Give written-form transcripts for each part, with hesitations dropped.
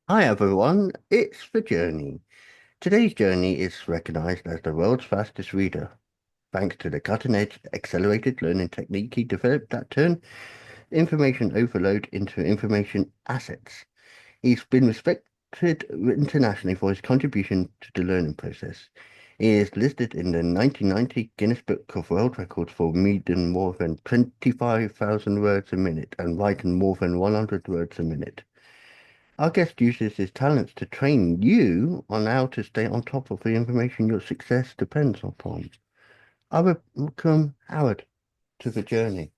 Hi everyone, it's the Journey. Today's journey is recognized as the world's fastest reader, thanks to the cutting-edge accelerated learning technique he developed that turned information overload into information assets. He's been respected internationally for his contribution to the learning process. He is listed in the 1990 Guinness Book of World Records for reading more than 25,000 words a minute and writing more than 100 words a minute. Our guest uses his talents to train you on how to stay on top of the information your success depends upon. I would welcome Howard to the journey.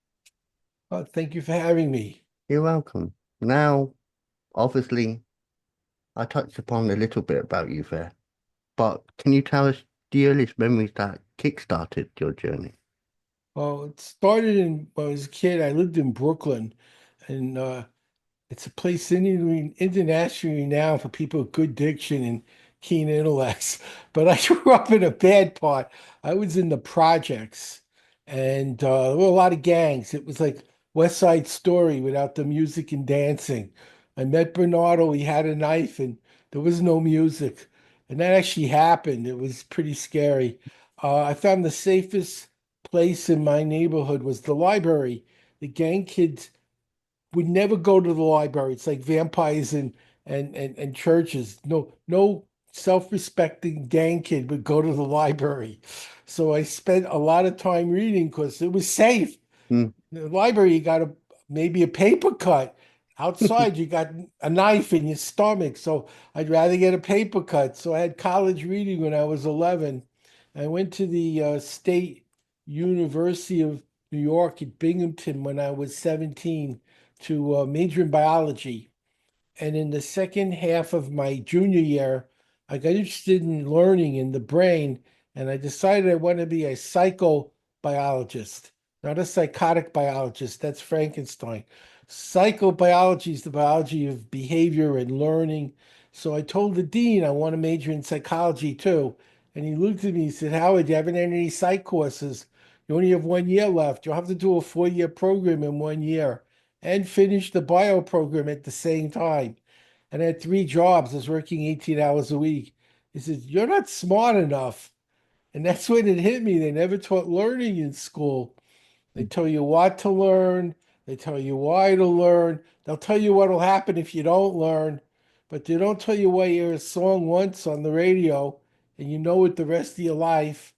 Thank you for having me. You're welcome. Now, obviously, I touched upon a little bit about you there, but can you tell us the earliest memories that kick-started your journey? Well, it started when I was a kid. I lived in Brooklyn, and it's a place internationally renowned for people with good diction and keen intellects. But I grew up in a bad part. I was in the projects, and there were a lot of gangs. It was like West Side Story without the music and dancing. I met Bernardo. He had a knife, and there was no music. And that actually happened. It was pretty scary. I found the safest place in my neighborhood was the library. The gang kids would never go to the library. It's like vampires and churches. No self-respecting gang kid would go to the library. So I spent a lot of time reading because it was safe. Hmm. In the library, you got maybe a paper cut. Outside, you got a knife in your stomach. So I'd rather get a paper cut. So I had college reading when I was 11. I went to the State University of New York at Binghamton when I was 17 to major in biology. And in the second half of my junior year, I got interested in learning in the brain, and I decided I wanted to be a psychobiologist, not a psychotic biologist. That's Frankenstein. Psychobiology is the biology of behavior and learning. So I told the dean I want to major in psychology too. And he looked at me and said, Howard, you haven't had any psych courses. You only have 1 year left. You'll have to do a 4 year program in 1 year and finish the bio program at the same time. And I had three jobs. I was working 18 hours a week. He says, You're not smart enough. And that's when it hit me. They never taught learning in school. They tell you what to learn, they tell you why to learn. They'll tell you what will happen if you don't learn, but they don't tell you why you hear a song once on the radio and you know it the rest of your life.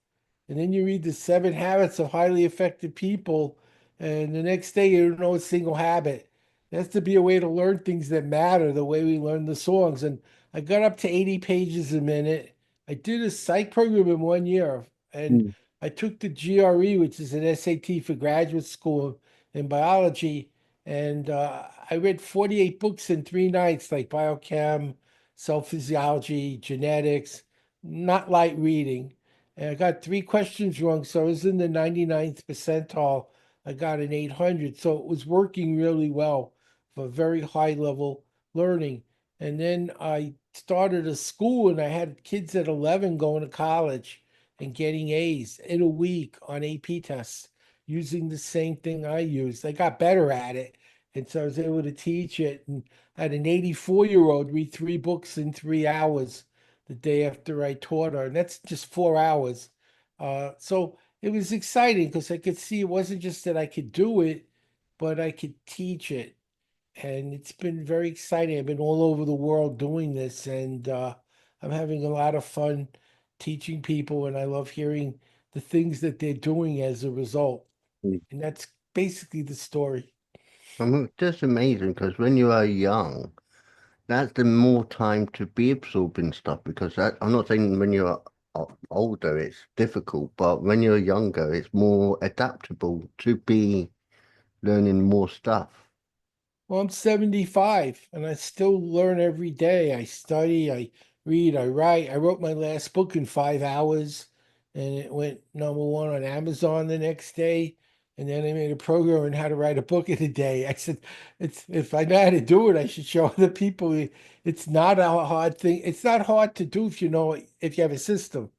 And then you read the 7 habits of highly effective people, and the next day you don't know a single habit. There has to be a way to learn things that matter, the way we learn the songs. And I got up to 80 pages a minute. I did a psych program in 1 year, and Hmm. I took the GRE, which is an SAT for graduate school in biology, and I read 48 books in 3 nights, like biochem, cell physiology, genetics, not light reading. And I got three questions wrong, so I was in the 99th percentile. I got an 800, so it was working really well for very high level learning. And then I started a school, and I had kids at 11 going to college and getting A's in a week on AP tests using the same thing I used. I got better at it. And so I was able to teach it. And I had an 84-year-old read 3 books in 3 hours the day after I taught her. And that's just 4 hours. So it was exciting because I could see it wasn't just that I could do it, but I could teach it. And it's been very exciting. I've been all over the world doing this, and I'm having a lot of fun teaching people, and I love hearing the things that they're doing as a result. And that's basically the story. Just amazing because when you are young, that's the more time to be absorbing stuff because I'm not saying when you're older it's difficult, but when you're younger it's more adaptable to be learning more stuff. Well, I'm 75 and I still learn every day. I study, I read, I write. I wrote my last book in 5 hours and it went #1 on Amazon the next day. And then I made a program on how to write a book in a day. I said, it's if I know how to do it, I should show other people. It's not a hard thing. It's not hard to do if you know if you have a system.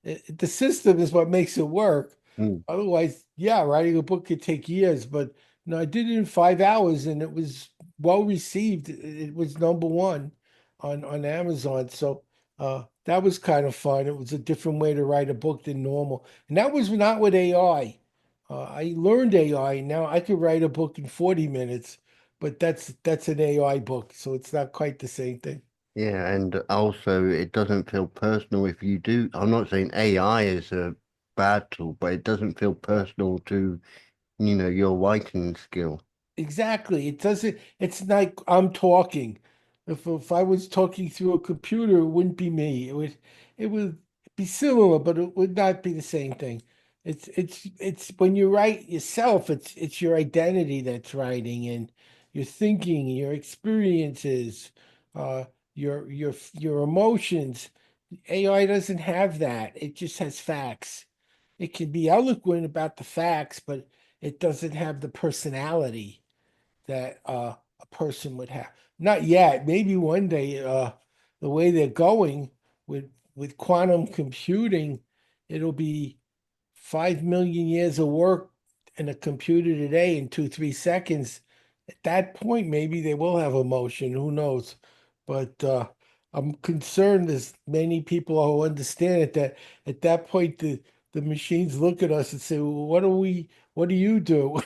The system is what makes it work. Mm. Otherwise, yeah, writing a book could take years, but no, I did it in 5 hours and it was well received. It was #1 on Amazon. So that was kind of fun. It was a different way to write a book than normal, and that was not with AI. I learned AI. Now I could write a book in 40 minutes, but that's an AI book, so it's not quite the same thing. Yeah, and also it doesn't feel personal if you do. I'm not saying AI is a bad tool, but it doesn't feel personal to, your writing skill. Exactly. It doesn't, it's like I'm talking. If I was talking through a computer, it wouldn't be me. It would be similar, but it would not be the same thing. It's when you write yourself, it's your identity that's writing and your thinking, your experiences, uh, your emotions. AI doesn't have that. It just has facts. It can be eloquent about the facts, but it doesn't have the personality that a person would have. Not yet. Maybe one day, the way they're going with quantum computing, it'll be 5 million years of work in a computer today in 2, 3 seconds. At that point, maybe they will have emotion. Who knows? But I'm concerned there's many people who understand it that at that point the machines look at us and say, well, what do you do?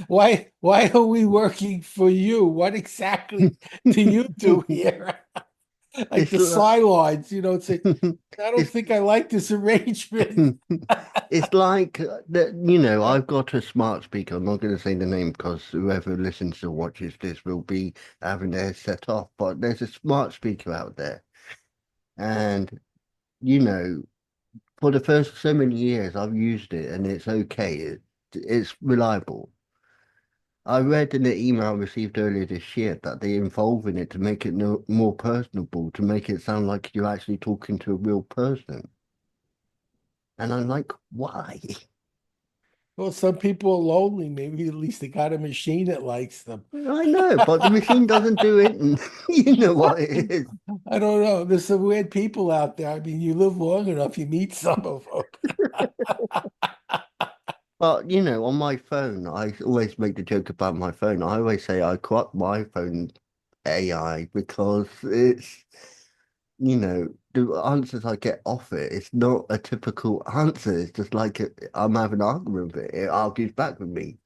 Why are we working for you? What exactly do you do here? Like It's the like sidelines, say, I don't it's think I like this arrangement. it's like that, I've got a smart speaker. I'm not going to say the name because whoever listens or watches this will be having their set off, but there's a smart speaker out there. And, you know, for the first so many years I've used it and it's okay. It's reliable. I read in the email I received earlier this year that they're involving it to make it no, more personable, to make it sound like you're actually talking to a real person. And I'm like, why? Well, some people are lonely. Maybe at least they got a machine that likes them. I know, but the machine doesn't do it, and you know what it is. I don't know. There's some weird people out there. I mean, you live long enough, you meet some of them. But on my phone, I always make the joke about my phone. I always say I caught my phone AI because the answers I get off it, it's not a typical answer. It's just like I'm having an argument with it. It argues back with me.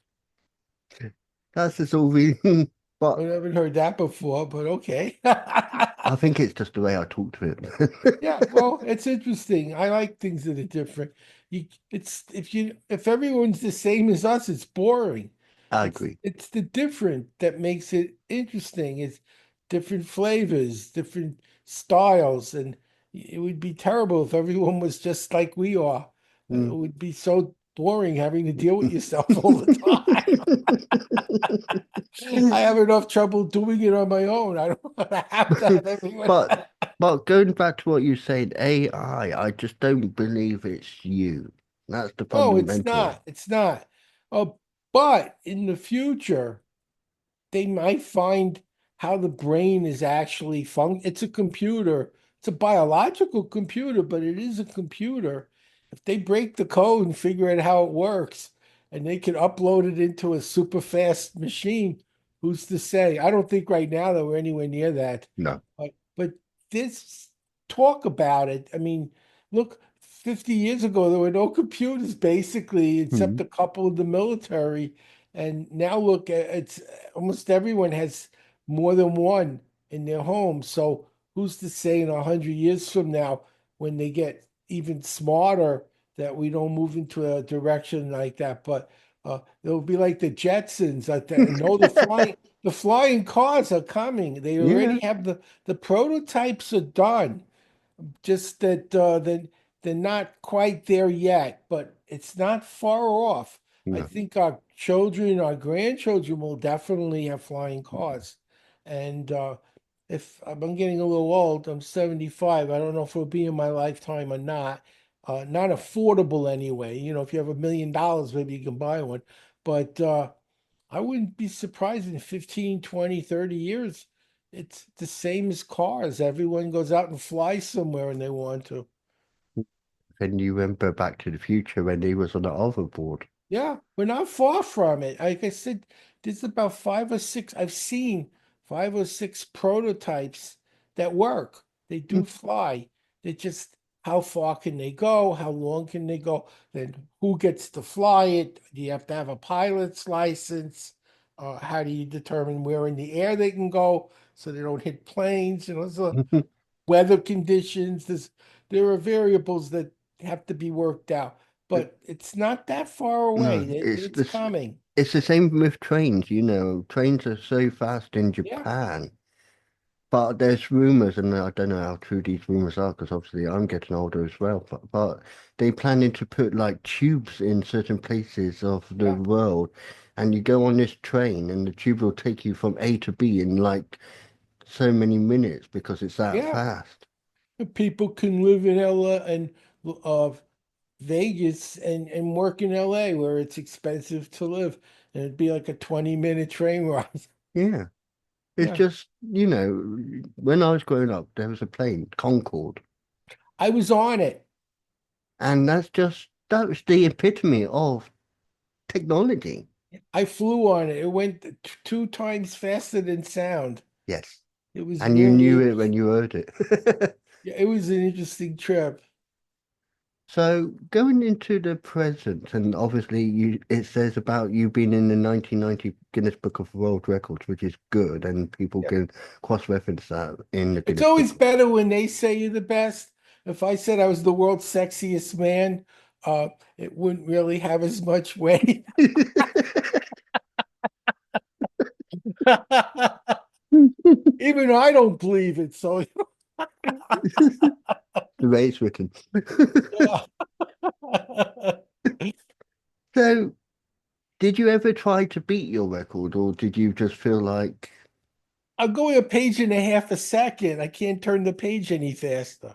That's just all we. I But haven't heard that before, but okay. I think it's just the way I talk to it. Yeah, well, it's interesting. I like things that are different. If everyone's the same as us, it's boring. I It's agree. it's the different that makes it interesting. It's different flavors, different styles, and it would be terrible if everyone was just like we are. It Mm. would be so boring having to deal with yourself all the time. I have enough trouble doing it on my own. I don't want to have to have everyone. But but going back to what you said, AI, I just don't believe it's you. That's the No, it's fundamental. not. It's not. Uh, but in the future, they might find how the brain is actually It's a computer. It's a biological computer, but it is a computer. If they break the code and figure out how it works, and they can upload it into a super fast machine, who's to say? I don't think right now that we're anywhere near that. No. But this talk about it. I mean, look, 50 years ago, there were no computers basically, except Hmm. a couple of the military. And now look, it's almost everyone has more than one in their home. So who's to say in 100 years from now, when they get even smarter, that we don't move into a direction like that? But it'll be like the Jetsons. I know the flying cars are coming. They Yeah. already have the prototypes are done. Just that they're not quite there yet, but it's not far off. I No. think our children, our grandchildren will definitely have flying cars. And if I'm getting a little old, I'm 75. I don't know if it'll be in my lifetime or not. Not affordable anyway. If you have $1 million, maybe you can buy one. But I wouldn't be surprised in 15, 20, 30 years. It's the same as cars. Everyone goes out and flies somewhere and they want to. Then you remember Back to the Future when he was on the hoverboard. Yeah, we're not far from it. Like I said, there's about 5 or 6 I've seen 5 or 6 prototypes that work. They do fly. They just, how far can they go? How long can they go? Then who gets to fly it? Do you have to have a pilot's license? How do you determine where in the air they can go so they don't hit planes? There's weather conditions. There are variables that have to be worked out, but it's not that far away. No, it's It's this. coming. It's the same with trains. Trains are so fast in Yeah, Japan, but there's rumors, and I don't know how true these rumors are because obviously I'm getting older as well. But they planning to put like tubes in certain places of the yeah, world, and you go on this train, and the tube will take you from A to B in like so many minutes because it's that yeah. fast. People can live in LA and uh, Vegas and work in LA where it's expensive to live, and it'd be like a 20-minute train ride. Yeah, it's Yeah, just when I was growing up, there was a plane, Concorde. I was on it. And that was the epitome of technology. I flew on it. It went 2 times faster than sound. Yes. It was And you really knew it when interesting. you heard it. Yeah, it was an interesting trip. So going into the present, and obviously it says about you being in the 1990 Guinness Book of World Records, which is good, and people Yeah. can cross-reference that in the It's Guinness always Book. better when they say you're the best. If I said I was the world's sexiest man, it wouldn't really have as much weight. Even I don't believe it. So, The way it's written. yeah. So, did you ever try to beat your record, or did you just feel like, I'm going a page and a half a second. I can't turn the page any faster.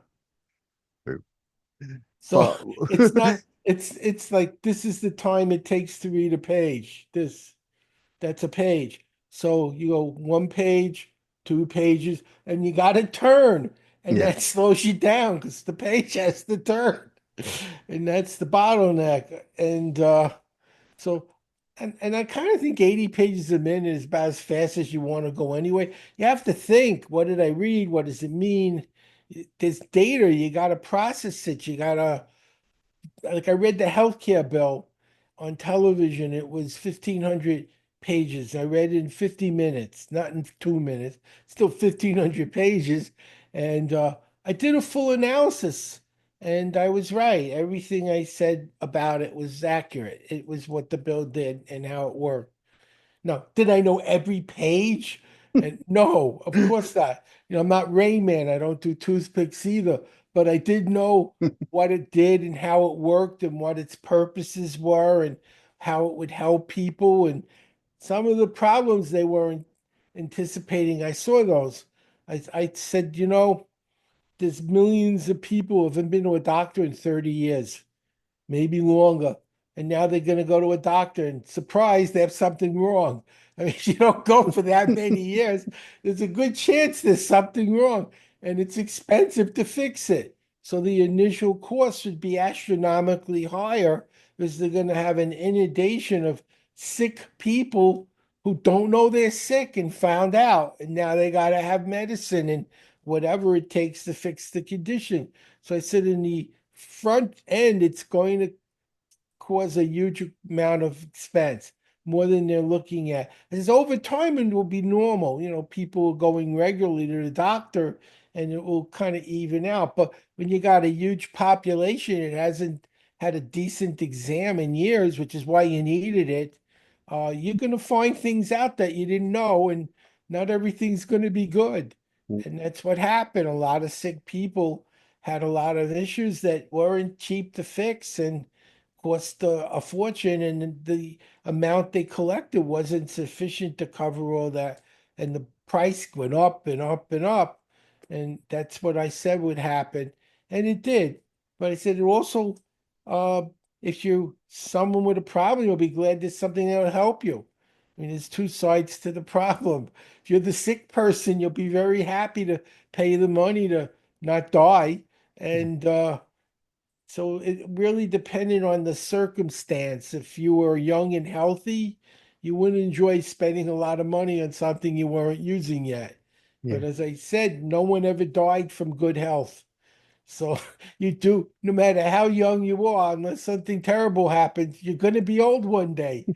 So but it's not, it's like this is the time it takes to read a page. That's a page. So you go 1 page, 2 pages, and you got to turn. And yeah. that slows you down because the page has to turn. And that's the bottleneck. And so, and I kind of think 80 pages a minute is about as fast as you want to go anyway. You have to think, what did I read? What does it mean? There's data, you got to process it. You got to like I read the healthcare bill on television. It was 1,500 pages. I read it in 50 minutes, not in 2 minutes, still 1,500 pages. And I did a full analysis and I was right. Everything I said about it was accurate. It was what the bill did and how it worked. No, did I know every page? And no, of course not. I'm not Rain Man. I don't do toothpicks either. But I did know what it did and how it worked and what its purposes were and how it would help people and some of the problems they weren't anticipating. I saw those. I said, there's millions of people who haven't been to a doctor in 30 years, maybe longer. And now they're going to go to a doctor and surprise, they have something wrong. I mean, if you don't go for that many years, there's a good chance there's something wrong and it's expensive to fix it. So the initial cost should be astronomically higher because they're going to have an inundation of sick people who don't know they're sick and found out. And now they got to have medicine and whatever it takes to fix the condition. So I said in the front end, it's going to cause a huge amount of expense, more than they're looking at. As over time, it will be normal. People are going regularly to the doctor and it will kind of even out. But when you got a huge population, it hasn't had a decent exam in years, which is why you needed it. You're going to find things out that you didn't know, and not everything's going to be good. And that's what happened. A lot of sick people had a lot of issues that weren't cheap to fix and cost a fortune, and the amount they collected wasn't sufficient to cover all that. And the price went up and up and up. And that's what I said would happen. And it did. But I said it also, uh, if you're someone with a problem, you'll be glad there's something that'll help you. I mean, there's two sides to the problem. If you're the sick person, you'll be very happy to pay the money to not die. And so it really depended on the circumstance. If you were young and healthy you wouldn't enjoy spending a lot of money on something you weren't using yet. But Yeah. as I said, no one ever died from good health. So you do, no matter how young you are, unless something terrible happens, you're going to be old one day.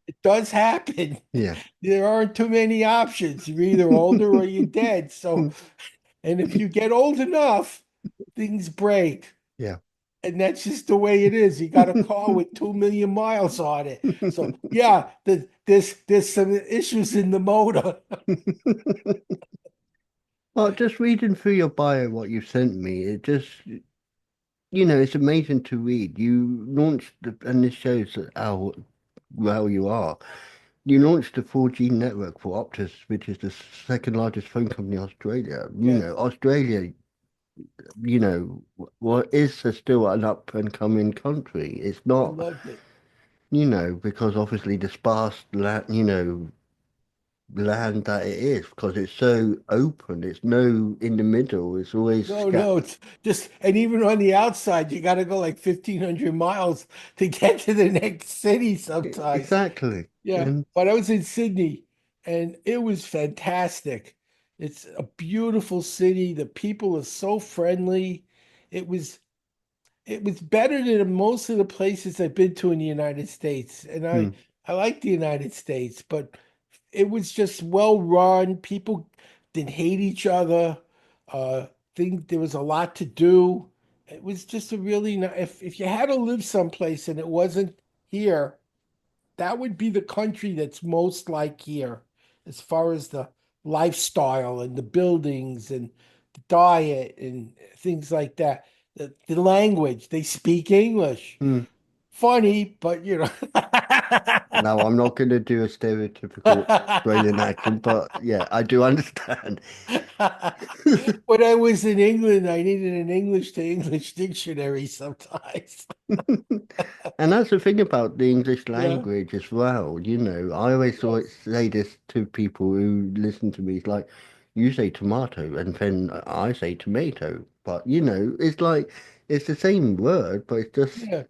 It does happen. Yeah. There aren't too many options. You're either older or you're dead. So, and if you get old enough, things break. Yeah. And that's just the way it is. You got a car with 2 million miles on it. So yeah, there's some issues in the motor. Well, just reading through your bio, what you sent me, it just, it's amazing to read. You launched, and this shows how well you are. You launched the 4G network for Optus, which is the second largest phone company in Australia. Yeah, Australia, what is still an up and coming country. It's I not, loved it. because obviously the sparse land, land that it is, because it's so open. It's no in the middle. It's always No, no, it's just, and even on the outside, you got to go like 1,500 miles to get to the next city sometimes. exactly. Yeah, And but I was in Sydney and it was fantastic. It's a beautiful city. The people are so friendly. It was it was better than most of the places I've been to in the United States. And mm, I like the United States, but it was just well run. People didn't hate each other. Uh, think there was a lot to do. It was just a really nice, if you had to live someplace and it wasn't here, that would be the country that's most like here, as far as the lifestyle and the buildings and the diet and things like that. The language, they speak English. mm. Funny, but Now I'm not going to do a stereotypical Australian accent, but yeah, I do understand. When I was in England, I needed an English to English dictionary sometimes. And that's the thing about the English Yeah. language as well. I always Yes. say this to people who listen to me. It's like you say tomato, and then I say tomato. But it's like it's the same word, but it's just Yeah.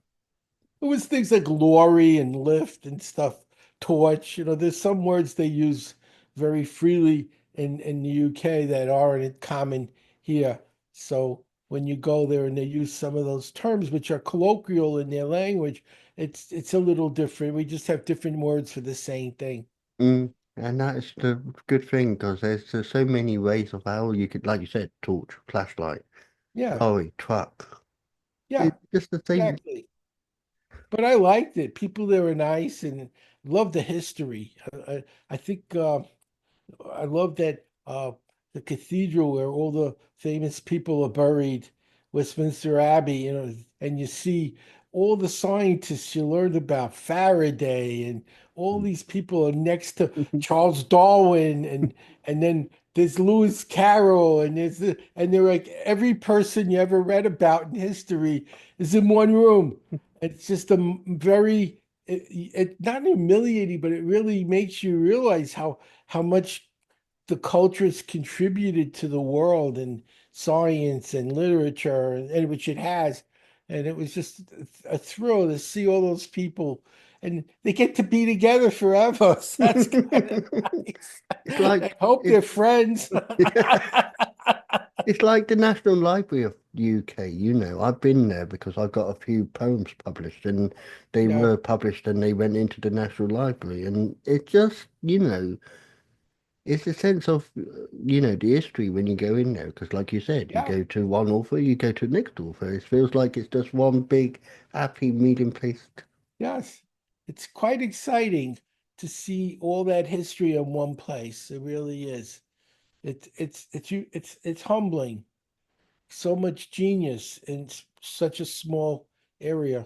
It was things like lorry and lift and stuff, torch. There's some words they use very freely in the UK that aren't common here. So when you go there and they use some of those terms, which are colloquial in their language, it's a little different. We just have different words for the same thing. and that's the good thing because there's so many ways of how you could, like you said, torch, flashlight, Yeah, lorry, truck. yeah, It's just the same. exactly. But I liked it. People there were nice and loved the history. I think I love that the cathedral where all the famous people are buried, Westminster Abbey, and you see all the scientists you learned about, Faraday, and all these people are next to Charles Darwin, and then there's Lewis Carroll, and and they're like every person you ever read about in history is in one room. It's just a very not humiliating, but it really makes you realize how much the culture's contributed to the world and science and literature, and which it has. And it was just a thrill to see all those people, and they get to be together forever. So that's kind of nice. It's I like hope they're it's friends. it's like the National Library of the UK. I've been there because I got a few poems published, and they Yeah, were published, and they went into the National Library, and it just, it's a sense of, the history when you go in there. Because, like you said, you yeah, go to one author, you go to the next author. It feels like it's just one big happy meeting place. yes. It's quite exciting to see all that history in one place. It really is. It's humbling. So much genius in such a small area.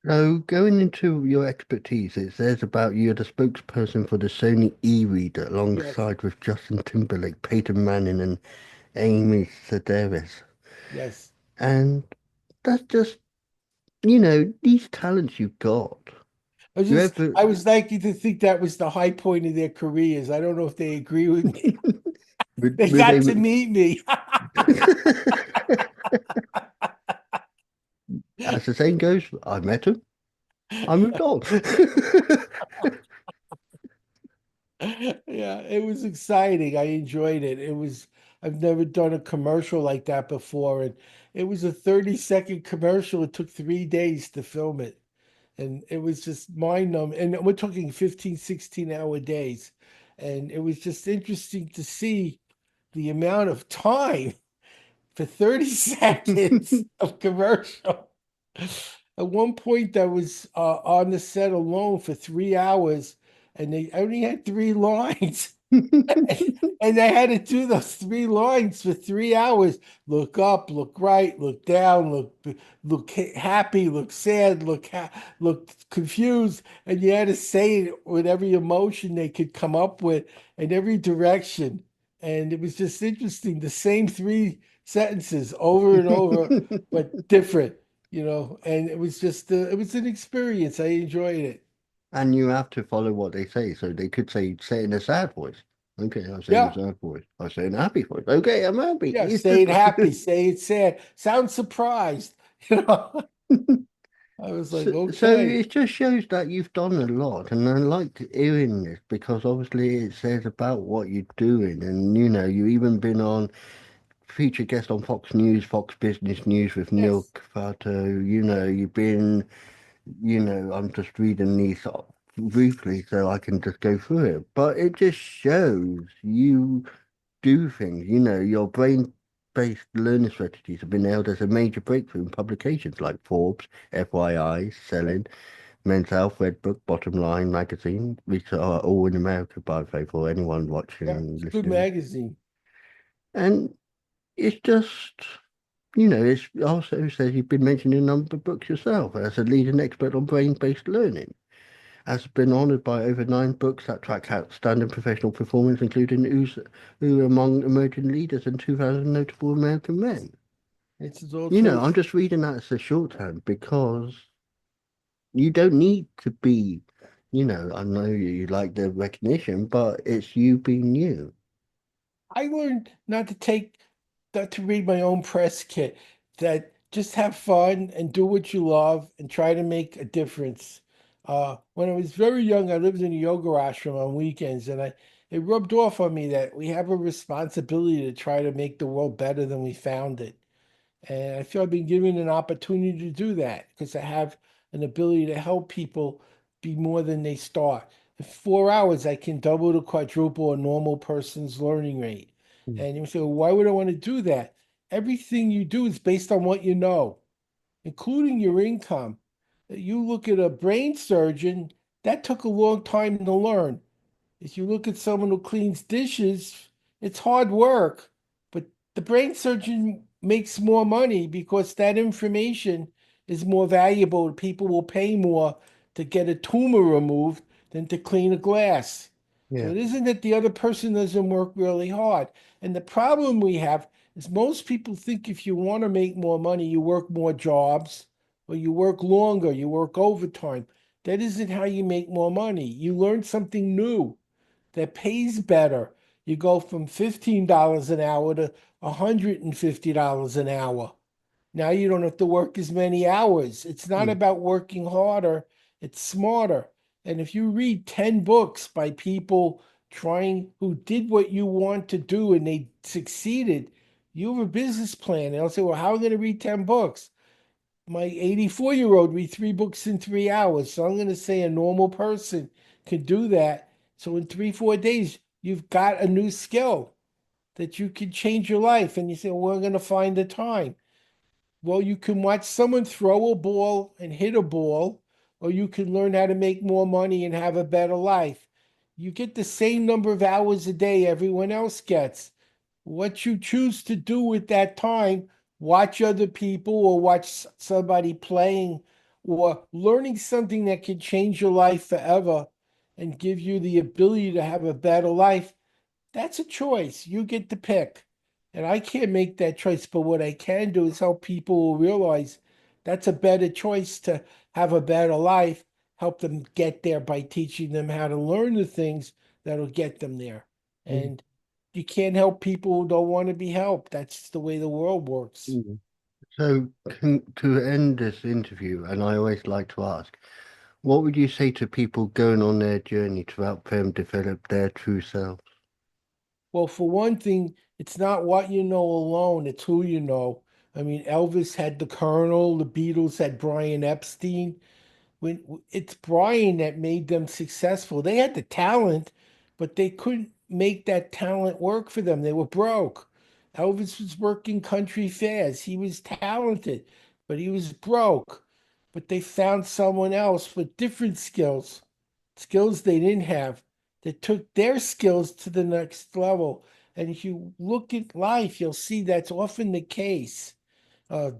So, going into your expertise, it says about you're the spokesperson for the Sony E-Reader Yes, alongside with Justin Timberlake, Peyton Manning, and Amy Sedaris. yes. And that's just, these talents you've got. You ever I was liking to think that was the high point of their careers. I don't know if they agree with me. They with got to Amy meet me. as the saying goes, I met him, I moved on. Yeah, it was exciting. I enjoyed it. I've never done a commercial like that before. And it was a 30-second commercial. It took 3 days to film it. And it was just mind-numbing. And we're talking 15, 16-hour days. And it was just interesting to see the amount of time for 30 seconds of commercial. At one point, I was on the set alone for 3 hours, and they only had three lines. And they had to do those three lines for 3 hours. Look up, look right, look down, look happy, look sad, look confused. And you had to say it with every emotion they could come up with in every direction. And it was just interesting. The same three sentences over and over, but different, and it was just it was an experience. I enjoyed it. And you have to follow what they say. So they could say in a sad voice. Okay, I'm saying a Yeah. sad voice. I say in a happy voice. Okay, I'm happy. Yeah, It's say just it happy, say it sad. Sound surprised. You know, I was like, so okay. it just shows that you've done a lot, and I liked hearing this because obviously it says about what you're doing, and you even been on featured guest on Fox News, Fox Business News with Neil Yes, Cavuto. You've been, I'm just reading these up briefly so I can just go through it, but it just shows you do things. Your brain-based learning strategies have been hailed as a major breakthrough in publications like Forbes, FYI, Selling, Men's Health, Redbook, Bottom Line magazine, which are all in America, by the way, for anyone watching yeah, and it's a good listening. magazine. And it's just, it also says you've been mentioned in a number of books yourself as a leading expert on brain-based learning. Has been honoured by over 9 books that track outstanding professional performance, including Who Among Emerging Leaders and 2000 Notable American Men. It's all true. I'm just reading that as a shorthand because you don't need to be, I know you like the recognition, but it's you being you. I learned not to read my own press kit, that just have fun and do what you love and try to make a difference. When I was very young, I lived in a yoga ashram on weekends, and it rubbed off on me that we have a responsibility to try to make the world better than we found it. And I feel I've been given an opportunity to do that because I have an ability to help people be more than they start. In 4 hours, I can double to quadruple a normal person's learning rate. Mm. And you say, well, why would I want to do that? Everything you do is based on what you know, including your income. You look at a brain surgeon, that took a long time to learn. If you look at someone who cleans dishes, it's hard work, but the brain surgeon makes more money because that information is more valuable. People will pay more to get a tumor removed than to clean a glass. So Yeah. it isn't that the other person doesn't work really hard. And the problem we have is most people think if you want to make more money, you work more jobs or you work longer, you work overtime. That isn't how you make more money. You learn something new that pays better. You go from $15 an hour to $150 an hour. Now you don't have to work as many hours. It's not Mm. about working harder, it's smarter. And if you read 10 books by people trying who did what you want to do and they succeeded, you have a business plan. And they'll say, well, how am I going to read 10 books? My 84-year-old read 3 books in 3 hours. So I'm going to say a normal person can do that. So in 3, 4 days, you've got a new skill that you can change your life. And you say, well, we're going to find the time. Well, you can watch someone throw a ball and hit a ball, or you can learn how to make more money and have a better life. You get the same number of hours a day everyone else gets. What you choose to do with that time, watch other people or watch somebody playing or learning something that can change your life forever and give you the ability to have a better life, that's a choice. You get to pick. And I can't make that choice, but what I can do is help people realize that's a better choice to have a better life, help them get there by teaching them how to learn the things that'll get them there. Mm. And you can't help people who don't want to be helped. That's the way the world works. Mm. So, to end this interview, and I always like to ask, What would you say to people going on their journey to help them develop their true self? Well, for one thing, it's not what you know alone, it's who you know. I mean, Elvis had the Colonel, the Beatles had Brian Epstein. When it's Brian that made them successful. They had the talent, but they couldn't make that talent work for them. They were broke. Elvis was working country fairs. He was talented, but he was broke. But they found someone else with different skills, skills they didn't have, that took their skills to the next level. And if you look at life, you'll see that's often the case.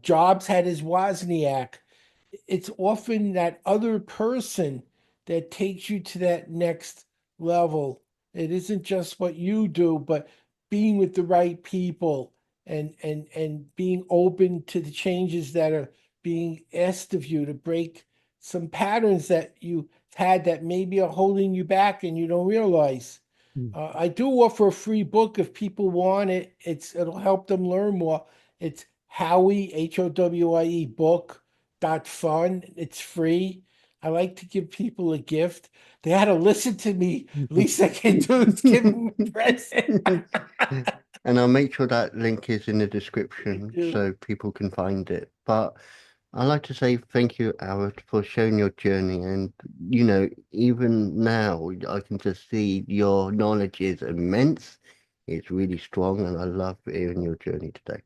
Jobs had his Wozniak. It's often that other person that takes you to that next level. It isn't just what you do, but being with the right people and being open to the changes that are being asked of you to break some patterns that you had that maybe are holding you back and you don't realize. Mm. I do offer a free book if people want it. It'll help them learn more. It's Howie, Howie book.fun. It's free. I like to give people a gift. They had to listen to me. Least I can do is give them a present. And I'll make sure that link is in the I description do. so people can find it. But I'd like to say thank you, Howard, for sharing your journey. And, even now, I can just see your knowledge is immense. It's really strong, and I love hearing your journey today.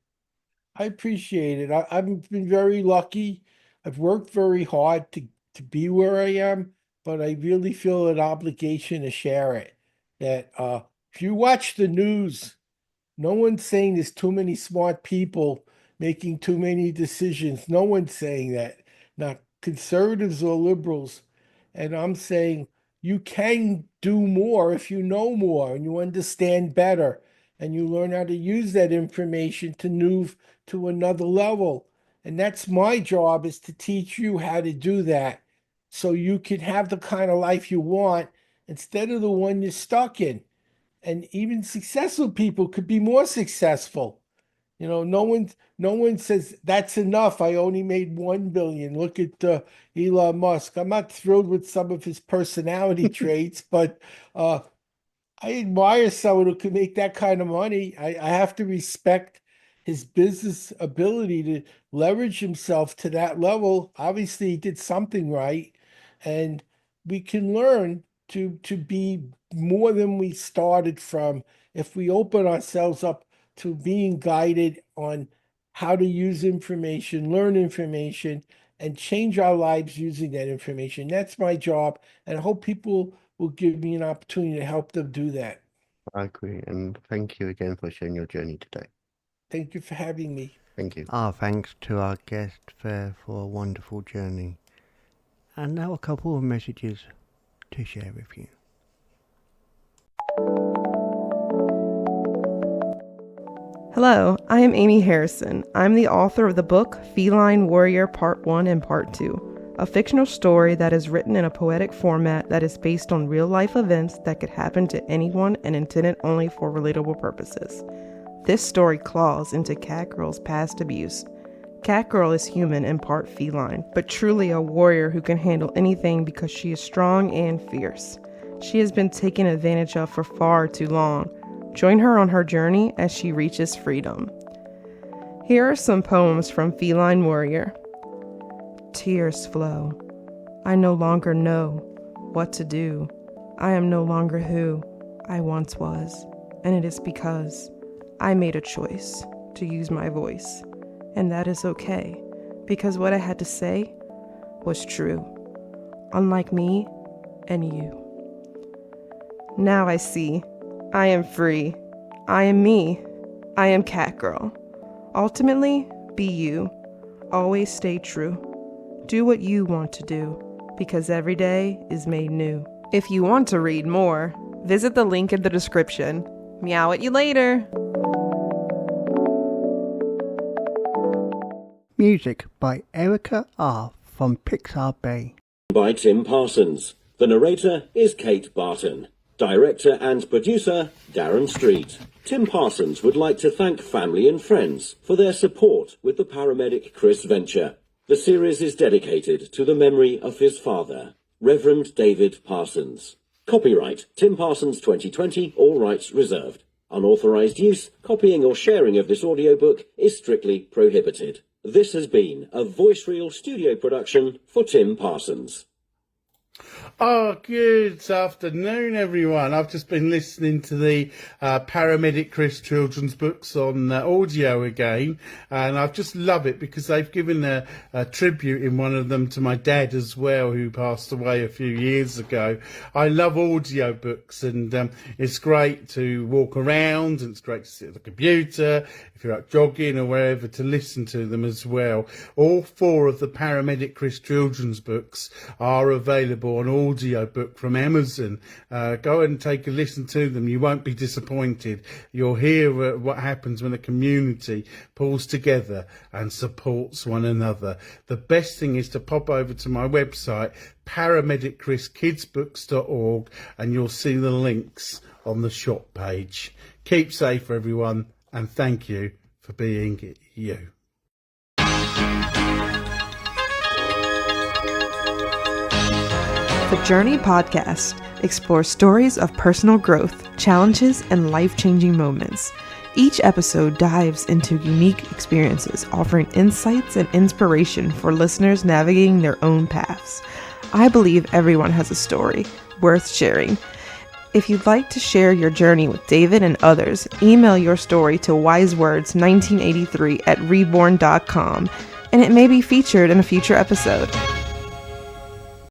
I appreciate it. I've been very lucky. I've worked very hard to be where I am, but I really feel an obligation to share it. That if you watch the news, no one's saying there's too many smart people making too many decisions. No one's saying that, not conservatives or liberals. And I'm saying you can do more if you know more and you understand better and you learn how to use that information to move to another level. And that's my job, is to teach you how to do that so you can have the kind of life you want instead of the one you're stuck in. And even successful people could be more successful. No one says that's enough. I only made 1 billion. Look at Elon Musk. I'm not thrilled with some of his personality traits, but uh, I admire someone who can make that kind of money. I have to respect his business ability to leverage himself to that level. Obviously, he did something right, and we can learn to be more than we started from if we open ourselves up to being guided on how to use information, learn information, and change our lives using that information. That's my job, and I hope people will give me an opportunity to help them do that. I agree. And thank you again for sharing your journey today. Thank you for having me. Thank you. Our thanks to our guest there for a wonderful journey. And now a couple of messages to share with you. Hello, I am Amy Harrison. I'm the author of the book Feline Warrior Part 1 and Part 2, a fictional story that is written in a poetic format that is based on real-life events that could happen to anyone and intended only for relatable purposes. This story claws into Catgirl's past abuse. Catgirl is human and part feline, but truly a warrior who can handle anything because she is strong and fierce. She has been taken advantage of for far too long. Join her on her journey as she reaches freedom. Here are some poems from Feline Warrior. Tears flow. I no longer know what to do. I am no longer who I once was, and it is because I made a choice to use my voice, and that is okay, because what I had to say was true, unlike me and you. Now I see. I am free. I am me. I am Catgirl. Ultimately, be you. Always stay true. Do what you want to do, because every day is made new. If you want to read more, visit the link in the description. Meow at you later. Music by Erica R. from Pixar Bay. By Tim Parsons. The narrator is Kate Barton. Director and producer, Darren Street. Tim Parsons would like to thank family and friends for their support with the paramedic Chris venture. The series is dedicated to the memory of his father. Reverend David Parsons. Copyright Tim Parsons 2020, all rights reserved. Unauthorized use, copying or sharing of this audiobook is strictly prohibited. This has been a Voice Reel studio production for Tim Parsons. Oh, good afternoon, everyone. I've just been listening to the Paramedic Chris children's books on audio again, and I just love it because they've given a tribute in one of them to my dad as well, who passed away a few years ago. I love audio books, and it's great to walk around, and it's great to sit at the computer, if you're out jogging or wherever, to listen to them as well. All 4 of the Paramedic Chris children's books are available on audio book from Amazon. Go and take a listen to them. You won't be disappointed. You'll hear what happens when a community pulls together and supports one another. The best thing is to pop over to my website, paramedicchriskidsbooks.org, and you'll see the links on the shop page. Keep safe, everyone, and thank you for being you. The Journey podcast explores stories of personal growth, challenges, and life-changing moments. Each episode dives into unique experiences, offering insights and inspiration for listeners navigating their own paths. I believe everyone has a story worth sharing. If you'd like to share your journey with David and others, email your story to wisewords1983@reborn.com, and it may be featured in a future episode.